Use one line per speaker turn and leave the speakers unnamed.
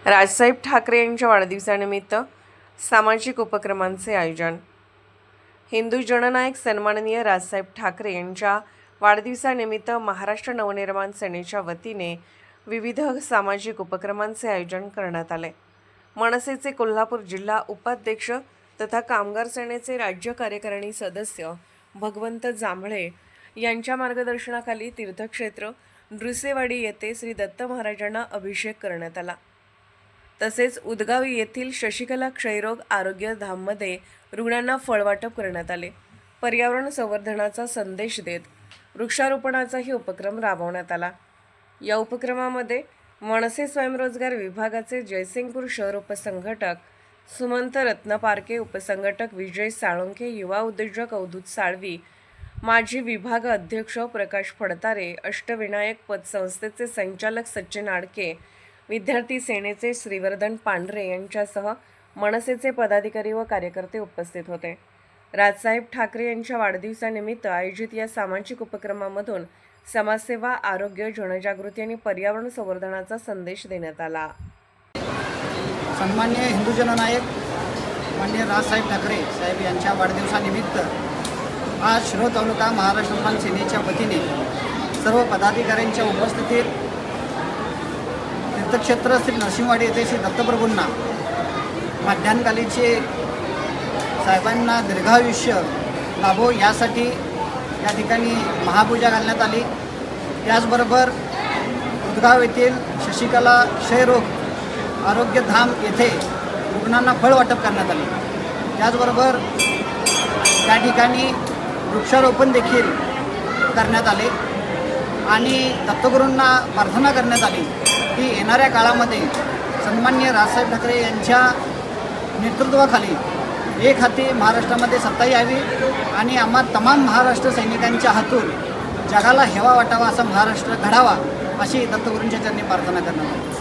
राजसाहेब ठाकरे यांच्या वाढदिवसानिमित्त सामाजिक उपक्रमांचे आयोजन। हिंदू जननायक सन्माननीय राजसाहेब ठाकरे यांच्या वाढदिवसानिमित्त महाराष्ट्र नवनिर्माण सेनेच्या वतीने विविध सामाजिक उपक्रमांचे आयोजन करण्यात आले। मनसेचे कोल्हापूर जिल्हा उपाध्यक्ष तथा कामगार सेनेचे राज्य कार्यकारिणी सदस्य भगवंत जांभळे यांच्या मार्गदर्शनाखाली तीर्थक्षेत्र नृसिंहवाडी येथे श्री दत्त महाराजांना अभिषेक करण्यात आला। तसेच उदगावी येथील शशिकला क्षयरोग आरोग्य धाममध्ये रुग्णांना फळवाटप करण्यात आले। पर्यावरण संवर्धनाचा संदेश देत वृक्षारोपणाचाही उपक्रम राबवण्यात आला। या उपक्रमामध्ये मनसे स्वयंरोजगार विभागाचे जयसिंगपूर शहर उपसंघटक सुमंत रत्नपारके, उपसंघटक विजय साळुंखे, युवा उद्योजक अवधूत साळवी, माजी विभाग अध्यक्ष प्रकाश फडतारे, अष्टविनायक पतसंस्थेचे संचालक सचिन आडके, विद्यार्थी सेनेचे श्रीवर्धन पांढरे यांच्यासह मनसेचे पदाधिकारी व कार्यकर्ते उपस्थित होते। राजसाहेब ठाकरे यांच्या वाढदिवसानिमित्त आयोजित या सामाजिक उपक्रमामधून समाजसेवा, आरोग्य, जनजागृती आणि पर्यावरण संवर्धनाचा संदेश देण्यात आला।
सन्माननीय हिंदू जननायक माननीय राजसाहेब ठाकरे साहेब यांच्या वाढदिवसानिमित्त आज शिरोळ तालुका महाराष्ट्र नवनिर्माण सेनेच्या वतीने सर्व पदाधिकाऱ्यांच्या उपस्थितीत तीर्थक्षेत्र श्री नृसिंहवाडी येथे श्री दत्तप्रभूंना मध्यान्हकालीचे साहेबांना दीर्घायुष्य लाभो यासाठी या ठिकाणी महापूजा घालण्यात आली। त्याचबरोबर उदगाव येथील शशिकला क्षयरोग आरोग्य धाम येथे रुग्णांना फळ वाटप करण्यात आले। त्याचबरोबर त्या ठिकाणी वृक्षारोपण देखील करण्यात आले आणि दत्तगुरूंना प्रार्थना करण्यात आली की येणाऱ्या काळामध्ये सन्माननीय राजसाहेब ठाकरे यांच्या नेतृत्वाखाली एक हाती महाराष्ट्रामध्ये सत्ता यावी आणि आम्हा तमाम महाराष्ट्र सैनिकांच्या हातून जगाला हेवा वाटावा असा महाराष्ट्र घडावा अशी दत्तगुरूंच्या चरणी प्रार्थना करणार।